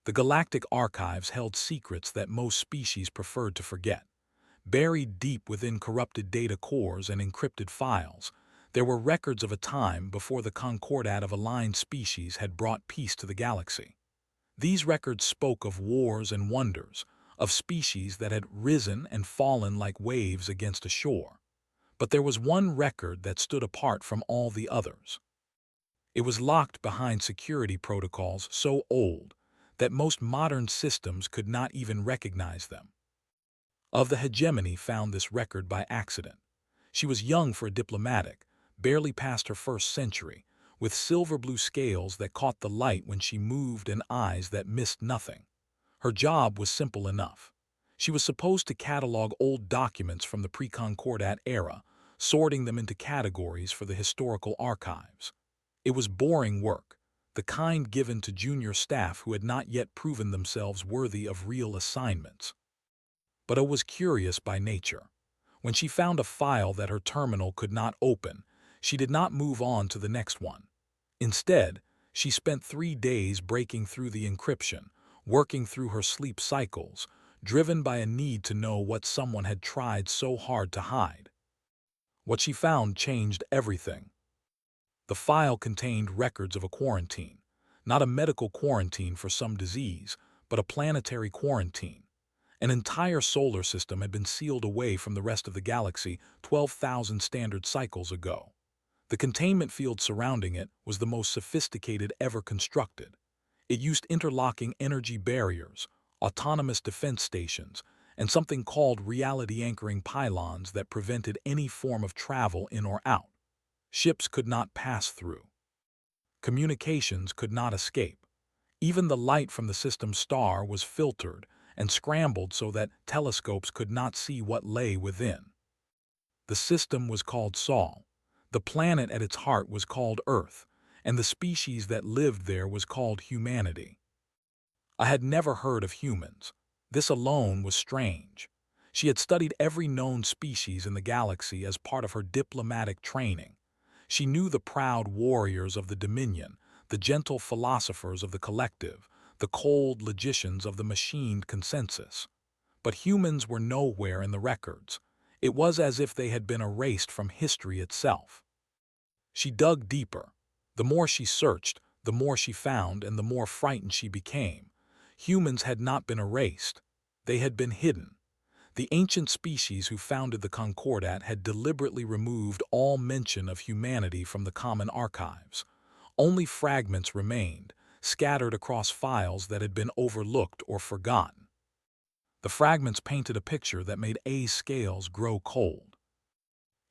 The galactic archives held secrets that most species preferred to forget. Buried deep within corrupted data cores and encrypted files, there were records of a time before the concordat of aligned species had brought peace to the galaxy. These records spoke of wars and wonders, of species that had risen and fallen like waves against a shore. But there was one record that stood apart from all the others. It was locked behind security protocols so old that most modern systems could not even recognize them. Of the hegemony found this record by accident. She was young for a diplomatic, barely past her first century, with silver-blue scales that caught the light when she moved and eyes that missed nothing. Her job was simple enough. She was supposed to catalog old documents from the pre-Concordat era, sorting them into categories for the historical archives. It was boring work, the kind given to junior staff who had not yet proven themselves worthy of real assignments. But O was curious by nature. When she found a file that her terminal could not open, she did not move on to the next one. Instead, she spent 3 days breaking through the encryption, working through her sleep cycles, driven by a need to know what someone had tried so hard to hide. What she found changed everything. The file contained records of a quarantine, not a medical quarantine for some disease, but a planetary quarantine. An entire solar system had been sealed away from the rest of the galaxy 12,000 standard cycles ago. The containment field surrounding it was the most sophisticated ever constructed. It used interlocking energy barriers, autonomous defense stations, and something called reality-anchoring pylons that prevented any form of travel in or out. Ships could not pass through. Communications could not escape. Even the light from the system's star was filtered and scrambled so that telescopes could not see what lay within. The system was called Sol. The planet at its heart was called Earth, and the species that lived there was called humanity. I had never heard of humans. This alone was strange. She had studied every known species in the galaxy as part of her diplomatic training. She knew the proud warriors of the Dominion, the gentle philosophers of the collective, the cold logicians of the machined consensus. But humans were nowhere in the records. It was as if they had been erased from history itself. She dug deeper. The more she searched, the more she found, and the more frightened she became. Humans had not been erased. They had been hidden. The ancient species who founded the Concordat had deliberately removed all mention of humanity from the common archives. Only fragments remained, scattered across files that had been overlooked or forgotten. The fragments painted a picture that made A's scales grow cold.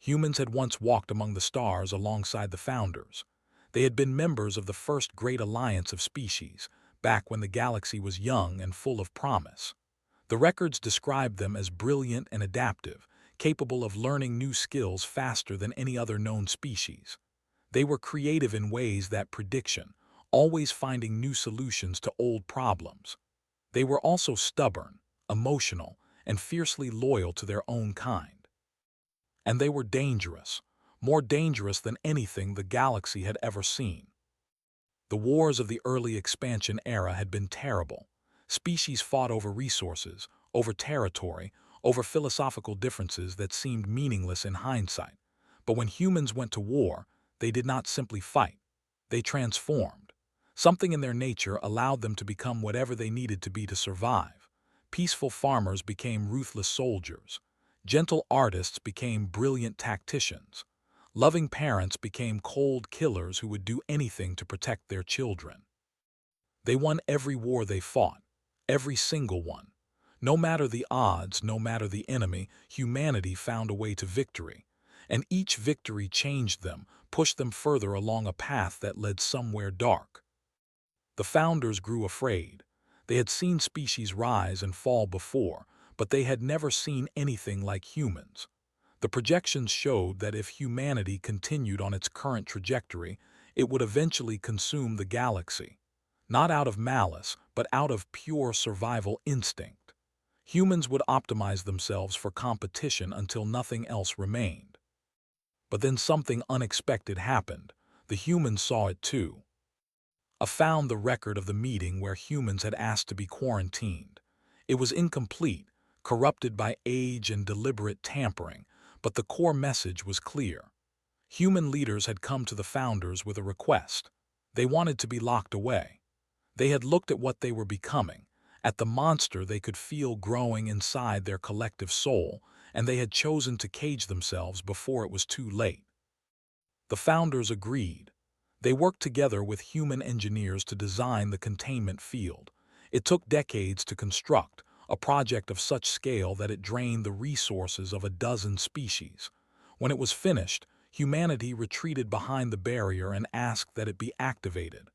Humans had once walked among the stars alongside the founders. They had been members of the first great alliance of species, back when the galaxy was young and full of promise. The records described them as brilliant and adaptive, capable of learning new skills faster than any other known species. They were creative in ways that prediction, always finding new solutions to old problems. They were also stubborn, emotional, and fiercely loyal to their own kind. And they were dangerous, more dangerous than anything the galaxy had ever seen. The wars of the early expansion era had been terrible. Species fought over resources, over territory, over philosophical differences that seemed meaningless in hindsight. But when humans went to war, they did not simply fight. They transformed. Something in their nature allowed them to become whatever they needed to be to survive. Peaceful farmers became ruthless soldiers. Gentle artists became brilliant tacticians. Loving parents became cold killers who would do anything to protect their children. They won every war they fought, every single one. No matter the odds, no matter the enemy, humanity found a way to victory. And each victory changed them, pushed them further along a path that led somewhere dark. The founders grew afraid. They had seen species rise and fall before, but they had never seen anything like humans. The projections showed that if humanity continued on its current trajectory, it would eventually consume the galaxy. Not out of malice, but out of pure survival instinct. Humans would optimize themselves for competition until nothing else remained. But then something unexpected happened. The humans saw it too. found the record of the meeting where humans had asked to be quarantined. It was incomplete, corrupted by age and deliberate tampering, but the core message was clear. Human leaders had come to the founders with a request. They wanted to be locked away. They had looked at what they were becoming, at the monster they could feel growing inside their collective soul, and they had chosen to cage themselves before it was too late. The founders agreed. They worked together with human engineers to design the containment field. It took decades to construct, a project of such scale that it drained the resources of a dozen species. When it was finished, humanity retreated behind the barrier and asked that it be activated.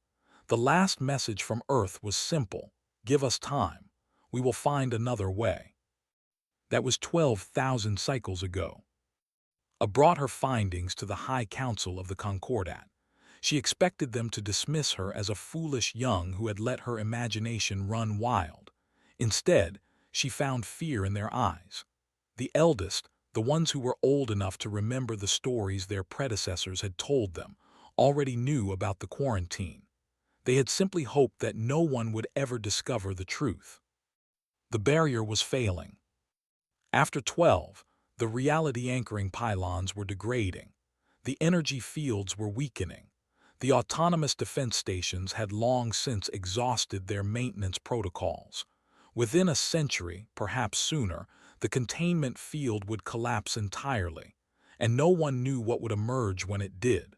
The last message from Earth was simple: give us time. We will find another way. That was 12,000 cycles ago. Brought her findings to the High Council of the Concordat. She expected them to dismiss her as a foolish young who had let her imagination run wild. Instead, she found fear in their eyes. The eldest, the ones who were old enough to remember the stories their predecessors had told them, already knew about the quarantine. They had simply hoped that no one would ever discover the truth. The barrier was failing. After 12, the reality-anchoring pylons were degrading. The energy fields were weakening. The autonomous defense stations had long since exhausted their maintenance protocols. Within a century, perhaps sooner, the containment field would collapse entirely, and no one knew what would emerge when it did.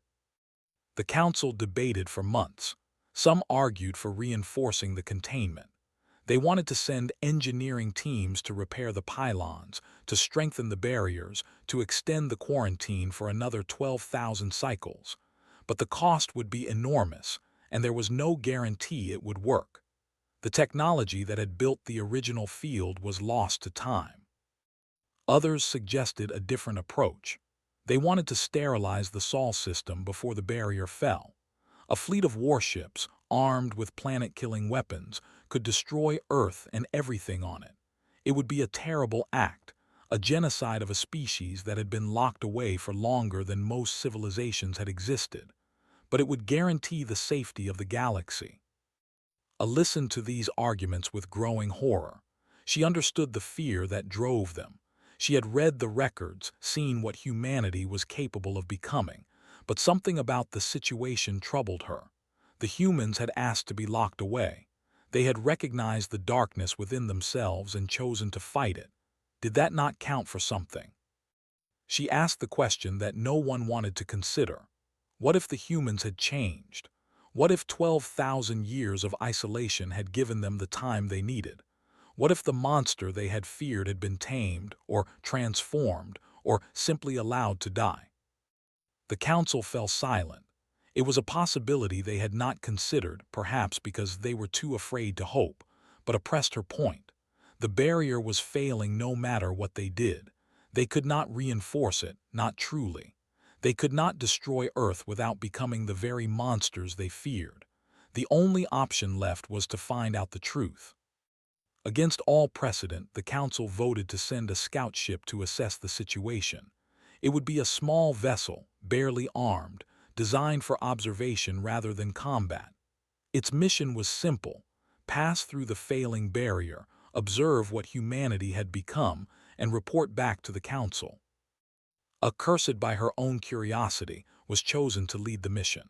The council debated for months. Some argued for reinforcing the containment. They wanted to send engineering teams to repair the pylons, to strengthen the barriers, to extend the quarantine for another 12,000 cycles. But the cost would be enormous, and there was no guarantee it would work. The technology that had built the original field was lost to time. Others suggested a different approach. They wanted to sterilize the Sol system before the barrier fell. A fleet of warships, armed with planet-killing weapons, could destroy Earth and everything on it. It would be a terrible act, a genocide of a species that had been locked away for longer than most civilizations had existed. But it would guarantee the safety of the galaxy. Listened to these arguments with growing horror. She understood the fear that drove them. She had read the records, seen what humanity was capable of becoming, but something about the situation troubled her. The humans had asked to be locked away. They had recognized the darkness within themselves and chosen to fight it. Did that not count for something? She asked the question that no one wanted to consider. What if the humans had changed? What if 12,000 years of isolation had given them the time they needed? What if the monster they had feared had been tamed, or transformed, or simply allowed to die? The council fell silent. It was a possibility they had not considered, perhaps because they were too afraid to hope, but pressed her point. The barrier was failing no matter what they did. They could not reinforce it, not truly. They could not destroy Earth without becoming the very monsters they feared. The only option left was to find out the truth. Against all precedent, the council voted to send a scout ship to assess the situation. It would be a small vessel, barely armed, designed for observation rather than combat. Its mission was simple: pass through the failing barrier, observe what humanity had become, and report back to the council. Accursed by her own curiosity, was chosen to lead the mission.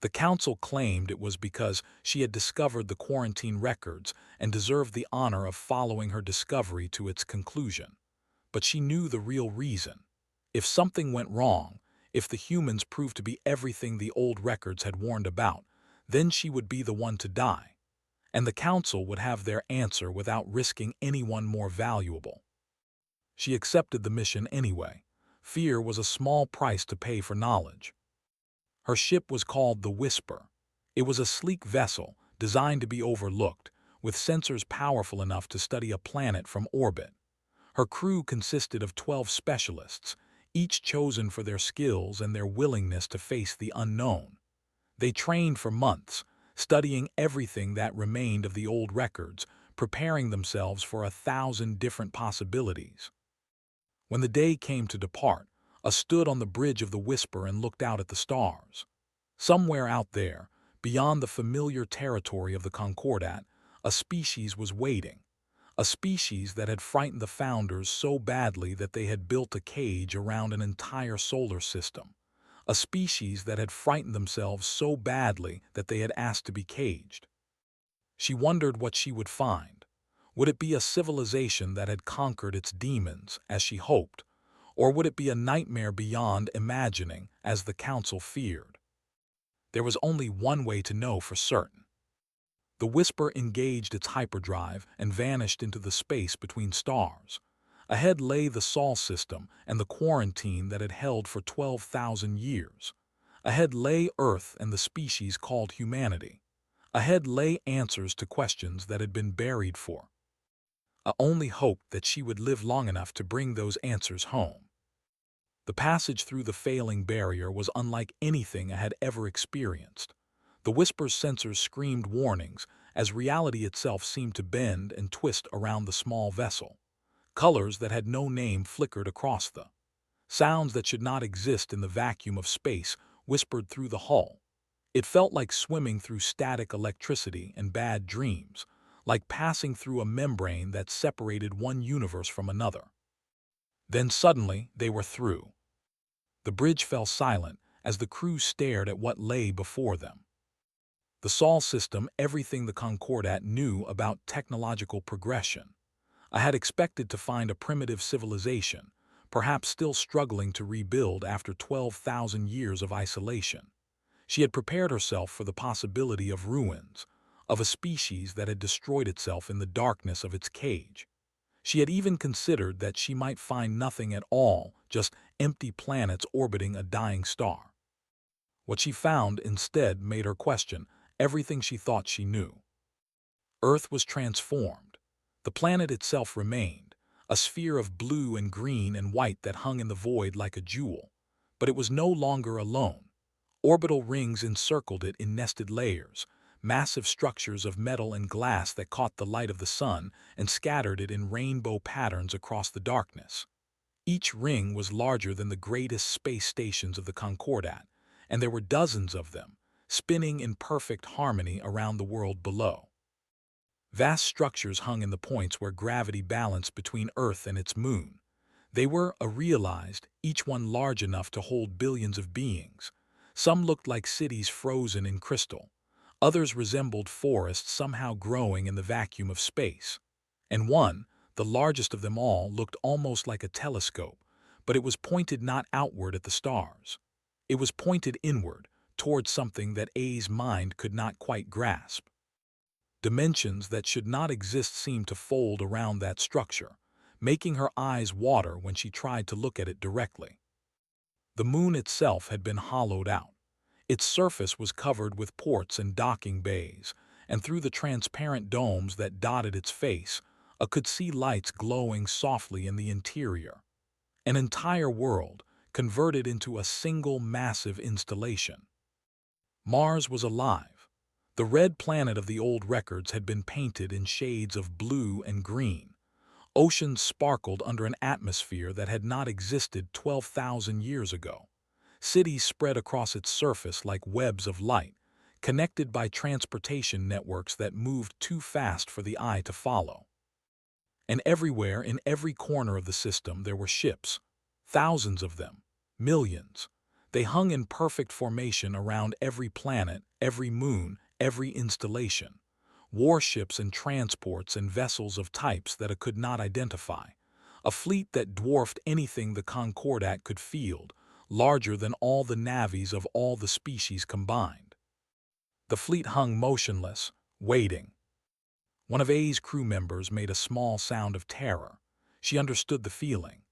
The council claimed it was because she had discovered the quarantine records and deserved the honor of following her discovery to its conclusion. But she knew the real reason. If something went wrong, if the humans proved to be everything the old records had warned about, then she would be the one to die. And the council would have their answer without risking anyone more valuable. She accepted the mission anyway. Fear was a small price to pay for knowledge. Her ship was called the Whisper. It was a sleek vessel, designed to be overlooked, with sensors powerful enough to study a planet from orbit. Her crew consisted of 12 specialists, each chosen for their skills and their willingness to face the unknown. They trained for months, studying everything that remained of the old records, preparing themselves for 1,000 different possibilities. When the day came to depart, I stood on the bridge of the Whisper and looked out at the stars. Somewhere out there, Beyond the familiar territory of the Concordat, a species was waiting. A species that had frightened the founders so badly that they had built a cage around an entire solar system. A species that had frightened themselves so badly that they had asked to be caged. She wondered what she would find. Would it be a civilization that had conquered its demons, as she hoped, or would it be a nightmare beyond imagining, as the Council feared? There was only one way to know for certain. The Whisper engaged its hyperdrive and vanished into the space between stars. Ahead lay the Sol system and the quarantine that had held for 12,000 years. Ahead lay Earth and the species called humanity. Ahead lay answers to questions that had been buried for. I only hoped that she would live long enough to bring those answers home. The passage through the failing barrier was unlike anything I had ever experienced. The Whisper's sensors screamed warnings as reality itself seemed to bend and twist around the small vessel. Colors that had no name flickered across the. Sounds that should not exist in the vacuum of space whispered through the hull. It felt like swimming through static electricity and bad dreams, like passing through a membrane that separated one universe from another. Then suddenly they were through. The bridge fell silent as the crew stared at what lay before them. The Sol system, everything the Concordat knew about technological progression. I had expected to find a primitive civilization, perhaps still struggling to rebuild after 12,000 years of isolation. She had prepared herself for the possibility of ruins, of a species that had destroyed itself in the darkness of its cage. She had even considered that she might find nothing at all, just empty planets orbiting a dying star. What she found instead made her question everything she thought she knew. Earth was transformed. The planet itself remained, a sphere of blue and green and white that hung in the void like a jewel. But it was no longer alone. Orbital rings encircled it in nested layers, massive structures of metal and glass that caught the light of the sun and scattered it in rainbow patterns across the darkness. Each ring was larger than the greatest space stations of the Concordat, and there were dozens of them, spinning in perfect harmony around the world below. Vast structures hung in the points where gravity balanced between Earth and its moon. They were realized, each one large enough to hold billions of beings. Some looked like cities frozen in crystal. Others resembled forests somehow growing in the vacuum of space. And one, the largest of them all, looked almost like a telescope, but it was pointed not outward at the stars. It was pointed inward, towards something that A's mind could not quite grasp. Dimensions that should not exist seemed to fold around that structure, making her eyes water when she tried to look at it directly. The moon itself had been hollowed out. Its surface was covered with ports and docking bays, and through the transparent domes that dotted its face, I could see lights glowing softly in the interior. An entire world, converted into a single massive installation. Mars was alive. The red planet of the old records had been painted in shades of blue and green. Oceans sparkled under an atmosphere that had not existed 12,000 years ago. Cities spread across its surface like webs of light, connected by transportation networks that moved too fast for the eye to follow. And everywhere, in every corner of the system, there were ships. Thousands of them. Millions. They hung in perfect formation around every planet, every moon, every installation. Warships and transports and vessels of types that I could not identify. A fleet that dwarfed anything the Concordat could field, larger than all the navies of all the species combined. The fleet hung motionless, waiting. One of A's crew members made a small sound of terror. She understood the feeling.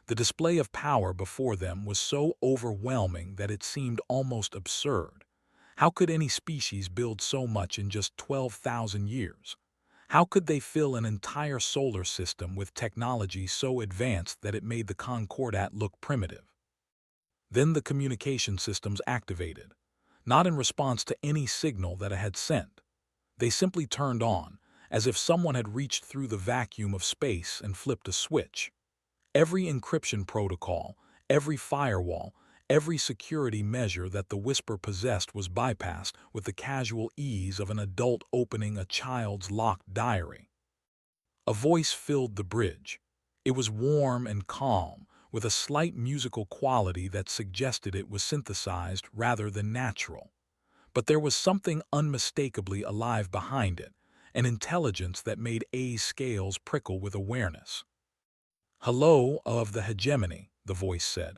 The display of power before them was so overwhelming that it seemed almost absurd. How could any species build so much in just 12,000 years? How could they fill an entire solar system with technology so advanced that it made the Concordat look primitive? Then the communication systems activated, not in response to any signal that I had sent. They simply turned on, as if someone had reached through the vacuum of space and flipped a switch. Every encryption protocol, every firewall, Every security measure that the Whisper possessed was bypassed with the casual ease of an adult opening a child's locked diary. A voice filled the bridge. It was warm and calm, with a slight musical quality that suggested it was synthesized rather than natural. But there was something unmistakably alive behind it, an intelligence that made A's scales prickle with awareness. "Hello of the hegemony," the voice said.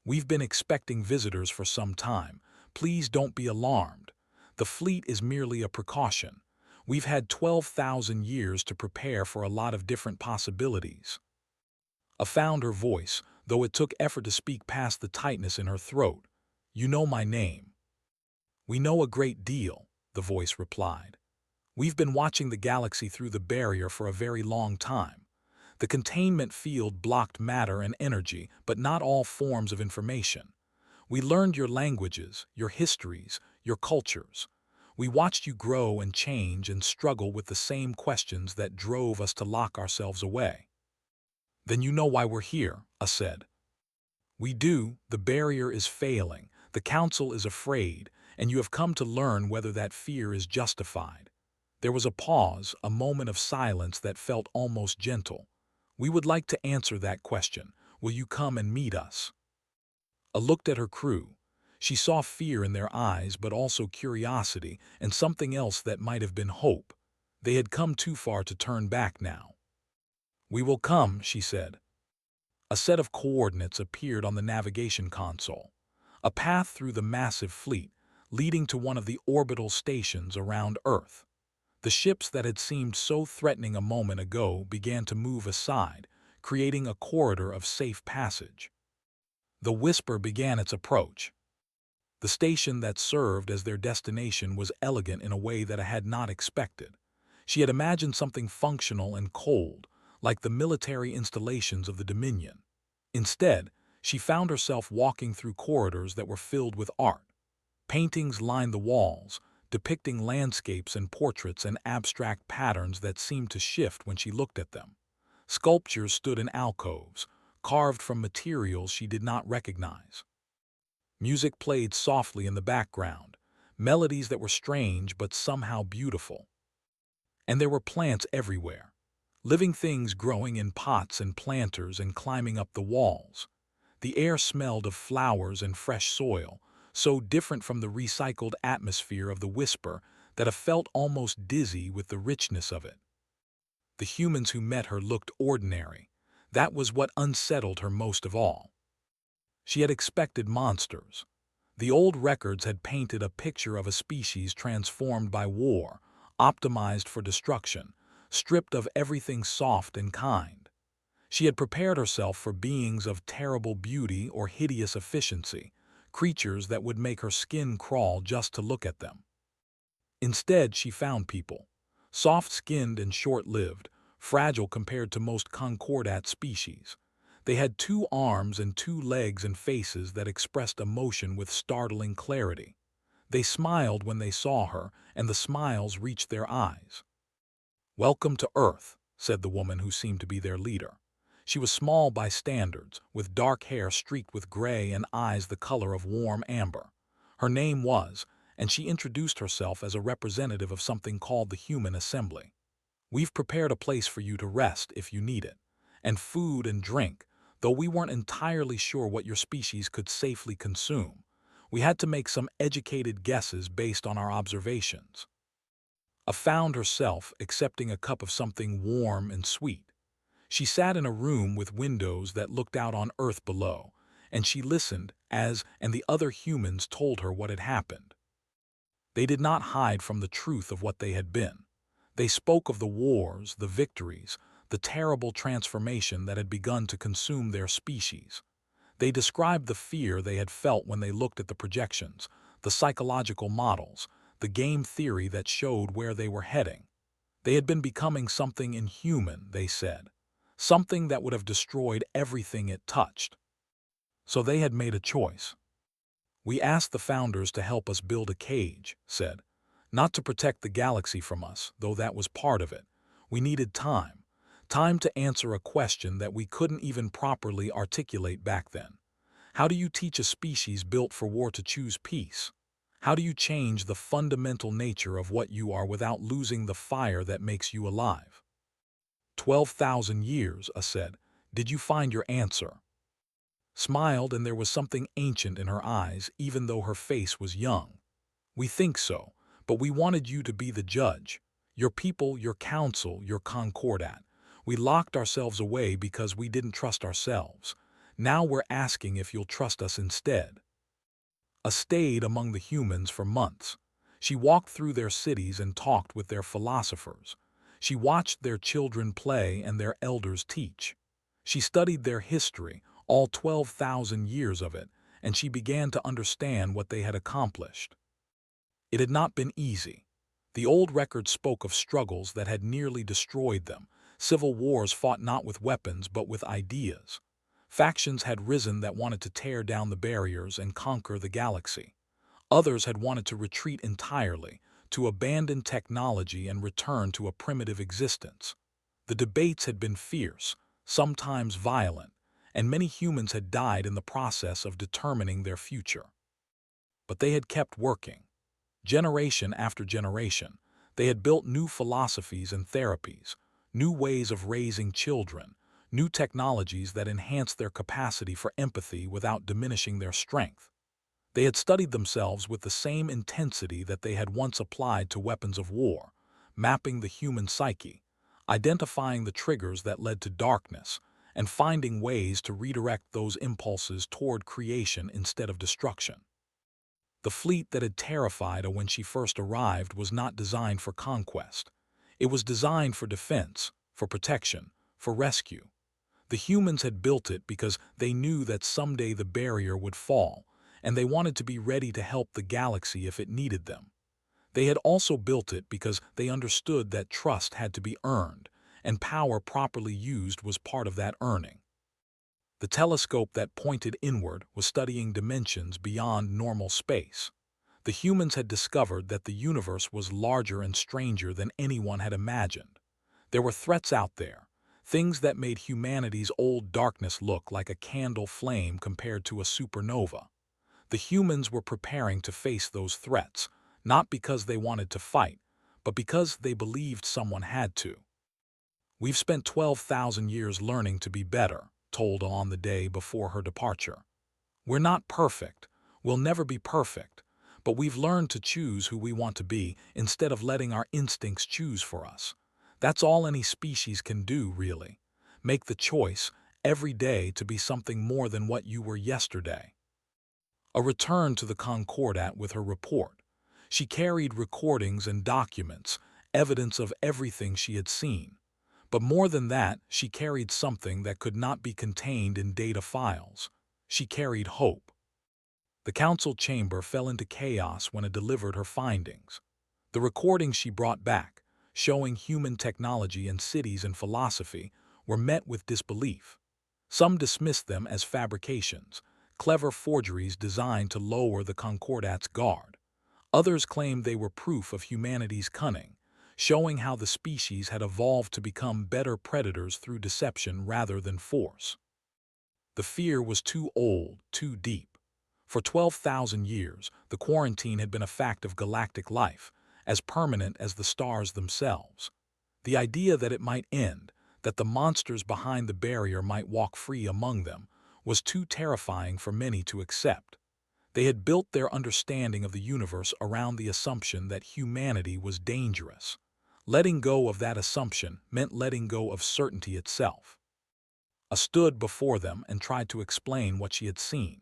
"We've been expecting visitors for some time. Please don't be alarmed. The fleet is merely a precaution. We've had 12,000 years to prepare for a lot of different possibilities." I found her voice, though it took effort to speak past the tightness in her throat. "You know my name." "We know a great deal," the voice replied. "We've been watching the galaxy through the barrier for a very long time. The containment field blocked matter and energy, but not all forms of information. We learned your languages, your histories, your cultures. We watched you grow and change and struggle with the same questions that drove us to lock ourselves away." "Then you know why we're here," I said. "We do. The barrier is failing. The Council is afraid, and you have come to learn whether that fear is justified." There was a pause, a moment of silence that felt almost gentle. "We would like to answer that question. Will you come and meet us?" I looked at her crew. She saw fear in their eyes, but also curiosity and something else that might have been hope. They had come too far to turn back now. "We will come," she said. A set of coordinates appeared on the navigation console. A path through the massive fleet, leading to one of the orbital stations around Earth. The ships that had seemed so threatening a moment ago began to move aside, creating a corridor of safe passage. The Whisper began its approach. The station that served as their destination was elegant in a way that I had not expected. She had imagined something functional and cold, like the military installations of the Dominion. Instead, she found herself walking through corridors that were filled with art. Paintings lined the walls, depicting landscapes and portraits and abstract patterns that seemed to shift when she looked at them. Sculptures stood in alcoves, carved from materials she did not recognize. Music played softly in the background, melodies that were strange but somehow beautiful. And there were plants everywhere, living things growing in pots and planters and climbing up the walls. The air smelled of flowers and fresh soil, so different from the recycled atmosphere of the Whisper that I felt almost dizzy with the richness of it. The humans who met her looked ordinary. That was what unsettled her most of all. She had expected monsters. The old records had painted a picture of a species transformed by war, optimized for destruction, stripped of everything soft and kind. She had prepared herself for beings of terrible beauty or hideous efficiency, creatures that would make her skin crawl just to look at them. Instead, she found people, soft-skinned and short-lived, fragile compared to most concordat species. They had 2 arms and 2 legs and faces that expressed emotion with startling clarity. They smiled when they saw her, and the smiles reached their eyes. "Welcome to Earth," said the woman who seemed to be their leader. She was small by standards, with dark hair streaked with gray and eyes the color of warm amber. Her name was, and she introduced herself as a representative of something called the Human Assembly. "We've prepared a place for you to rest if you need it, and food and drink, though we weren't entirely sure what your species could safely consume. We had to make some educated guesses based on our observations." I found herself accepting a cup of something warm and sweet. She sat in a room with windows that looked out on Earth below, and she listened as the other humans told her what had happened. They did not hide from the truth of what they had been. They spoke of the wars, the victories, the terrible transformation that had begun to consume their species. They described the fear they had felt when they looked at the projections, the psychological models, the game theory that showed where they were heading. They had been becoming something inhuman, they said, something that would have destroyed everything it touched. So they had made a choice. "We asked the founders to help us build a cage," said. "Not to protect the galaxy from us, though that was part of it. We needed time. Time to answer a question that we couldn't even properly articulate back then. How do you teach a species built for war to choose peace? How do you change the fundamental nature of what you are without losing the fire that makes you alive? 12,000 years, said. Did you find your answer? Smiled, and there was something ancient in her eyes, even though her face was young. We think so, but we wanted you to be the judge. Your people, your council, your concordat. We locked ourselves away because we didn't trust ourselves. Now we're asking if you'll trust us instead. Stayed among the humans for months. She walked through their cities and talked with their philosophers. She watched their children play and their elders teach. She studied their history, all 12,000 years of it, and she began to understand what they had accomplished. It had not been easy. The old record spoke of struggles that had nearly destroyed them. Civil wars fought not with weapons but with ideas. Factions had risen that wanted to tear down the barriers and conquer the galaxy. Others had wanted to retreat entirely, to abandon technology and return to a primitive existence. The debates had been fierce, sometimes violent, and many humans had died in the process of determining their future. But they had kept working. Generation after generation, they had built new philosophies and therapies, new ways of raising children, new technologies that enhanced their capacity for empathy without diminishing their strength. They had studied themselves with the same intensity that they had once applied to weapons of war, mapping the human psyche, identifying the triggers that led to darkness, and finding ways to redirect those impulses toward creation instead of destruction. The fleet that had terrified her when she first arrived was not designed for conquest. It was designed for defense, for protection, for rescue. The humans had built it because they knew that someday the barrier would fall, and they wanted to be ready to help the galaxy if it needed them. They had also built it because they understood that trust had to be earned, and power properly used was part of that earning. The telescope that pointed inward was studying dimensions beyond normal space. The humans had discovered that the universe was larger and stranger than anyone had imagined. There were threats out there, things that made humanity's old darkness look like a candle flame compared to a supernova. The humans were preparing to face those threats, not because they wanted to fight, but because they believed someone had to. We've spent 12,000 years learning to be better, told on the day before her departure. We're not perfect, we'll never be perfect, but we've learned to choose who we want to be instead of letting our instincts choose for us. That's all any species can do, really. Make the choice, every day, to be something more than what you were yesterday. A return to the Concordat with her report. She carried recordings and documents, evidence of everything she had seen. But more than that, she carried something that could not be contained in data files. She carried hope. The council chamber fell into chaos when it delivered her findings. The recordings she brought back, showing human technology and cities and philosophy, were met with disbelief. Some dismissed them as fabrications, clever forgeries designed to lower the Concordat's guard. Others claimed they were proof of humanity's cunning, showing how the species had evolved to become better predators through deception rather than force. The fear was too old, too deep. For 12,000 years, the quarantine had been a fact of galactic life, as permanent as the stars themselves. The idea that it might end, that the monsters behind the barrier might walk free among them, was too terrifying for many to accept. They had built their understanding of the universe around the assumption that humanity was dangerous. Letting go of that assumption meant letting go of certainty itself. I stood before them and tried to explain what she had seen.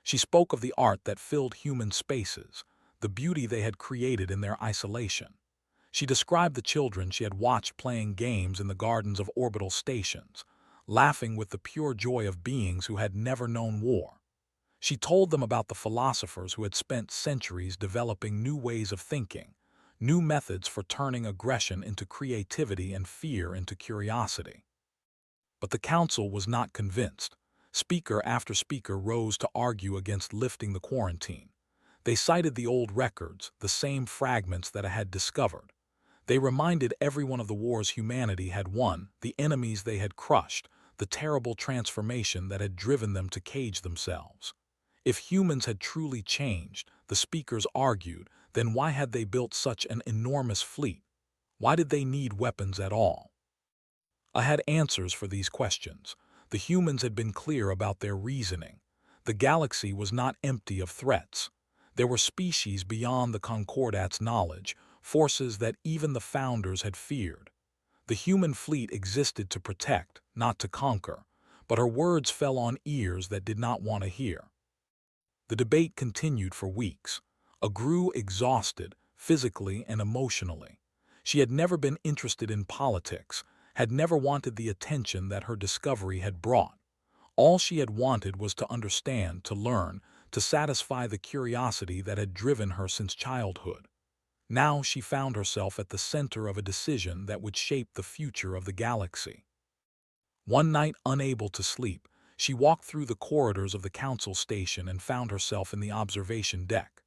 She spoke of the art that filled human spaces, the beauty they had created in their isolation. She described the children she had watched playing games in the gardens of orbital stations, laughing with the pure joy of beings who had never known war. She told them about the philosophers who had spent centuries developing new ways of thinking, new methods for turning aggression into creativity and fear into curiosity. But the council was not convinced. Speaker after speaker rose to argue against lifting the quarantine. They cited the old records, the same fragments that I had discovered. They reminded everyone of the wars humanity had won, the enemies they had crushed, the terrible transformation that had driven them to cage themselves. If humans had truly changed, the speakers argued, then why had they built such an enormous fleet? Why did they need weapons at all? I had answers for these questions. The humans had been clear about their reasoning. The galaxy was not empty of threats. There were species beyond the Concordat's knowledge, forces that even the founders had feared. The human fleet existed to protect, not to conquer, but her words fell on ears that did not want to hear. The debate continued for weeks. A grew exhausted, physically and emotionally. She had never been interested in politics, had never wanted the attention that her discovery had brought. All she had wanted was to understand, to learn, to satisfy the curiosity that had driven her since childhood. Now she found herself at the center of a decision that would shape the future of the galaxy. One night, unable to sleep, she walked through the corridors of the council station and found herself in the observation deck.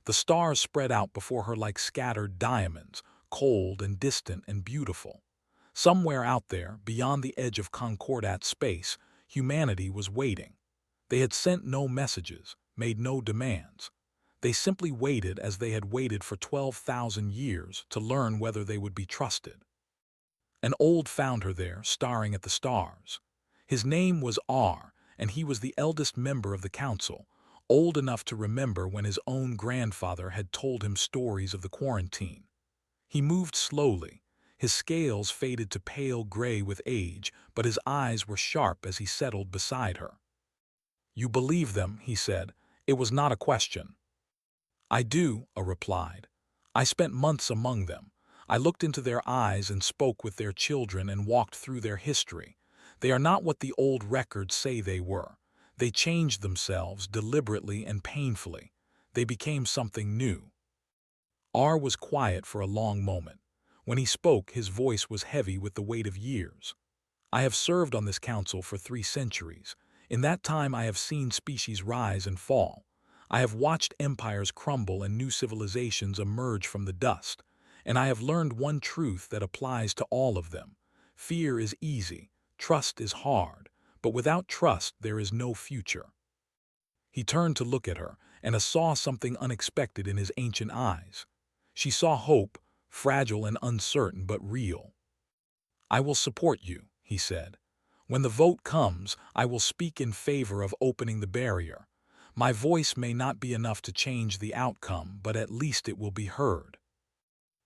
The stars spread out before her like scattered diamonds, cold and distant and beautiful. Somewhere out there, beyond the edge of Concordat space, humanity was waiting. They had sent no messages, made no demands. They simply waited as they had waited for 12,000 years to learn whether they would be trusted. An old found her there, staring at the stars. His name was R, and he was the eldest member of the council, old enough to remember when his own grandfather had told him stories of the quarantine. He moved slowly. His scales faded to pale gray with age, but his eyes were sharp as he settled beside her. "You believe them," he said. It was not a question. "I do," A replied. "I spent months among them. I looked into their eyes and spoke with their children and walked through their history. They are not what the old records say they were. They changed themselves deliberately and painfully. They became something new." R was quiet for a long moment. When he spoke, his voice was heavy with the weight of years. "I have served on this council for 3 centuries. In that time I have seen species rise and fall. I have watched empires crumble and new civilizations emerge from the dust. And I have learned one truth that applies to all of them. Fear is easy, trust is hard, but without trust there is no future." He turned to look at her, and saw something unexpected in his ancient eyes. She saw hope, fragile and uncertain but real. "I will support you," he said. "When the vote comes, I will speak in favor of opening the barrier. My voice may not be enough to change the outcome, but at least it will be heard."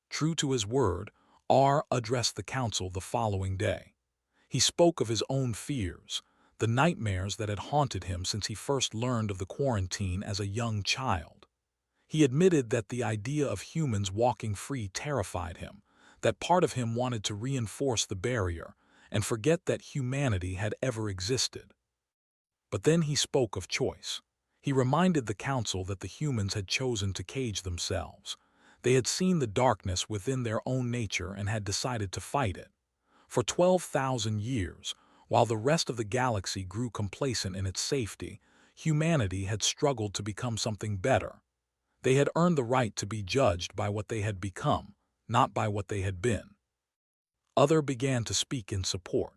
True to his word, R addressed the council the following day. He spoke of his own fears, the nightmares that had haunted him since he first learned of the quarantine as a young child. He admitted that the idea of humans walking free terrified him, that part of him wanted to reinforce the barrier and forget that humanity had ever existed. But then he spoke of choice. He reminded the council that the humans had chosen to cage themselves. They had seen the darkness within their own nature and had decided to fight it. For 12,000 years, while the rest of the galaxy grew complacent in its safety, humanity had struggled to become something better. They had earned the right to be judged by what they had become, not by what they had been. Others began to speak in support.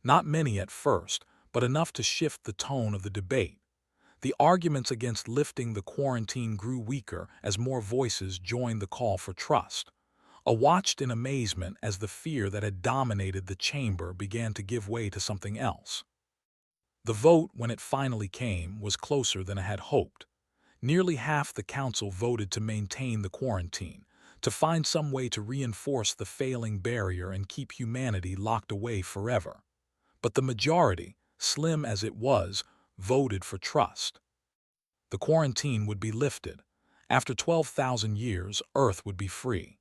Not many at first, but enough to shift the tone of the debate. The arguments against lifting the quarantine grew weaker as more voices joined the call for trust. I watched in amazement as the fear that had dominated the chamber began to give way to something else. The vote, when it finally came, was closer than I had hoped. Nearly half the council voted to maintain the quarantine, to find some way to reinforce the failing barrier and keep humanity locked away forever. But the majority, slim as it was, voted for trust. The quarantine would be lifted. After 12,000 years, Earth would be free.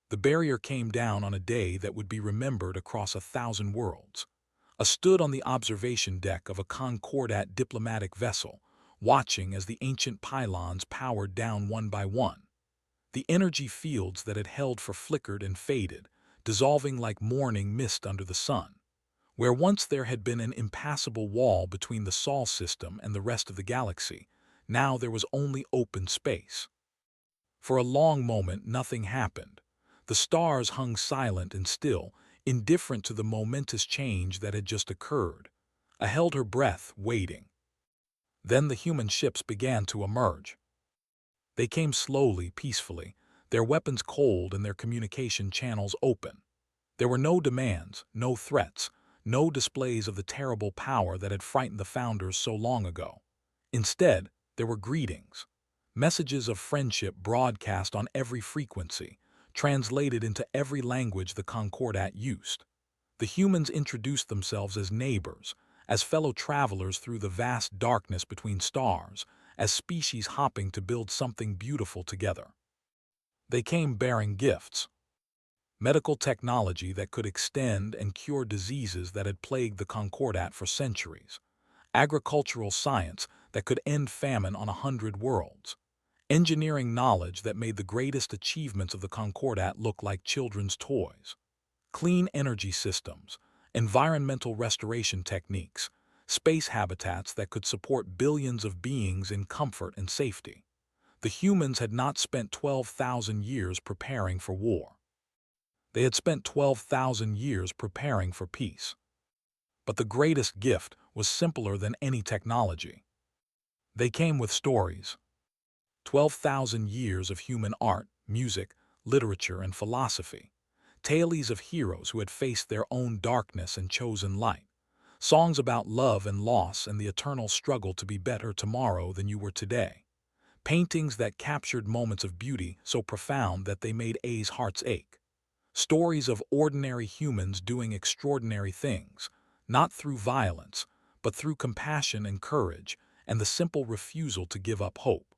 The barrier came down on a day that would be remembered across 1,000 worlds. I stood on the observation deck of a Concordat diplomatic vessel, watching as the ancient pylons powered down one by one. The energy fields that had held for flickered and faded, dissolving like morning mist under the sun. Where once there had been an impassable wall between the Sol system and the rest of the galaxy, now there was only open space. For a long moment nothing happened. The stars hung silent and still, indifferent to the momentous change that had just occurred. I held her breath, waiting. Then the human ships began to emerge. They came slowly, peacefully, their weapons cold and their communication channels open. There were no demands, no threats, no displays of the terrible power that had frightened the founders so long ago. Instead, there were greetings, messages of friendship broadcast on every frequency, translated into every language the Concordat used. The humans introduced themselves as neighbors, as fellow travelers through the vast darkness between stars, as species hopping to build something beautiful together. They came bearing gifts. Medical technology that could extend and cure diseases that had plagued the Concordat for centuries. Agricultural science that could end famine on 100 worlds. Engineering knowledge that made the greatest achievements of the Concordat look like children's toys. Clean energy systems, environmental restoration techniques, space habitats that could support billions of beings in comfort and safety. The humans had not spent 12,000 years preparing for war. They had spent 12,000 years preparing for peace. But the greatest gift was simpler than any technology. They came with stories. 12,000 years of human art, music, literature, and philosophy. Tales of heroes who had faced their own darkness and chosen light. Songs about love and loss and the eternal struggle to be better tomorrow than you were today. Paintings that captured moments of beauty so profound that they made A's hearts ache. Stories of ordinary humans doing extraordinary things, not through violence, but through compassion and courage, and the simple refusal to give up hope.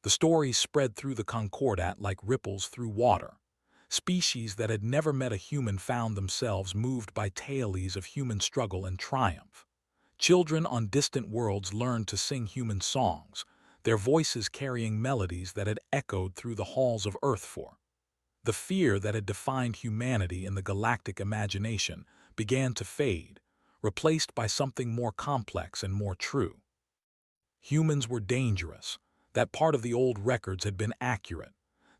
The stories spread through the Concordat like ripples through water. Species that had never met a human found themselves moved by tales of human struggle and triumph. Children on distant worlds learned to sing human songs, their voices carrying melodies that had echoed through the halls of Earth for. The fear that had defined humanity in the galactic imagination began to fade, replaced by something more complex and more true. Humans were dangerous. That part of the old records had been accurate.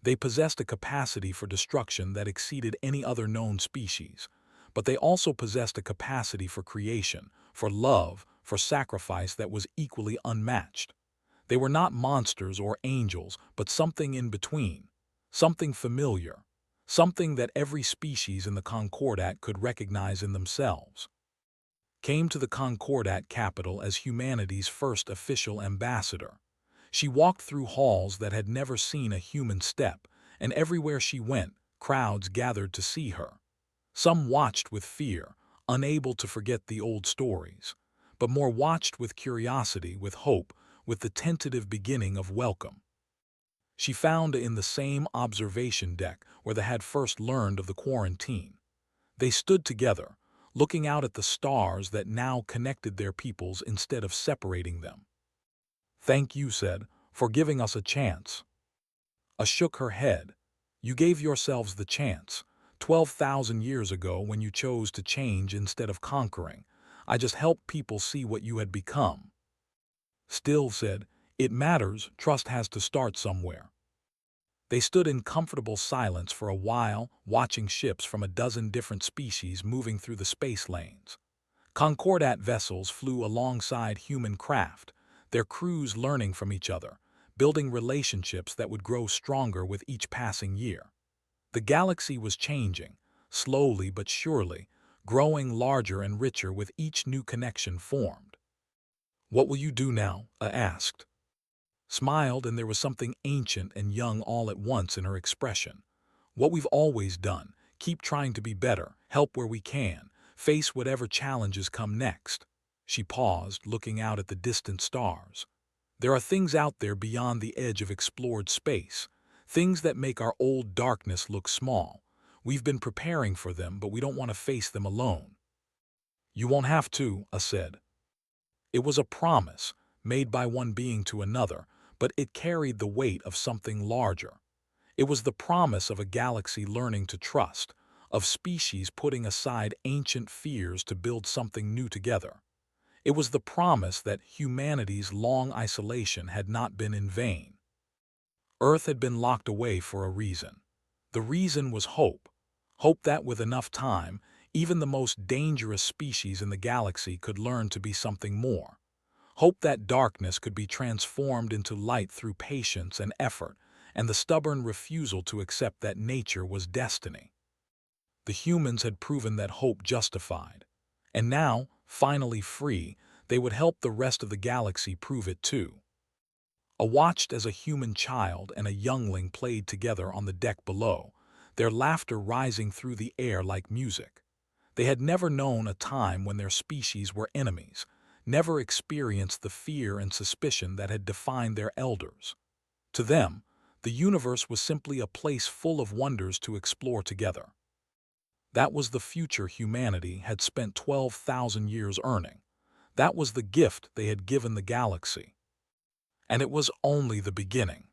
They possessed a capacity for destruction that exceeded any other known species, but they also possessed a capacity for creation, for love, for sacrifice that was equally unmatched. They were not monsters or angels, but something in between, something familiar, something that every species in the Concordat could recognize in themselves. Came to the Concordat capital as humanity's first official ambassador. She walked through halls that had never seen a human step, and everywhere she went, crowds gathered to see her. Some watched with fear, unable to forget the old stories, but more watched with curiosity, with hope, with the tentative beginning of welcome. She found in the same observation deck where they had first learned of the quarantine. They stood together, looking out at the stars that now connected their peoples instead of separating them. "Thank you," said, "for giving us a chance." A shook her head. "You gave yourselves the chance. 12,000 years ago when you chose to change instead of conquering. I just helped people see what you had become." Still said, "It matters, trust has to start somewhere." They stood in comfortable silence for a while, watching ships from a dozen different species moving through the space lanes. Concordat vessels flew alongside human craft, their crews learning from each other, building relationships that would grow stronger with each passing year. The galaxy was changing, slowly but surely, growing larger and richer with each new connection formed. "What will you do now?" I asked. Smiled, and there was something ancient and young all at once in her expression. "What we've always done, keep trying to be better, help where we can, face whatever challenges come next." She paused, looking out at the distant stars. "There are things out there beyond the edge of explored space, things that make our old darkness look small. We've been preparing for them, but we don't want to face them alone." "You won't have to," I said. It was a promise, made by one being to another, but it carried the weight of something larger. It was the promise of a galaxy learning to trust, of species putting aside ancient fears to build something new together. It was the promise that humanity's long isolation had not been in vain. Earth had been locked away for a reason. The reason was hope. Hope that with enough time, even the most dangerous species in the galaxy could learn to be something more. Hope that darkness could be transformed into light through patience and effort, and the stubborn refusal to accept that nature was destiny. The humans had proven that hope justified. And now, finally free, they would help the rest of the galaxy prove it too. I watched as a human child and a youngling played together on the deck below, their laughter rising through the air like music. They had never known a time when their species were enemies, never experienced the fear and suspicion that had defined their elders. To them, the universe was simply a place full of wonders to explore together. That was the future humanity had spent 12,000 years earning. That was the gift they had given the galaxy. And it was only the beginning.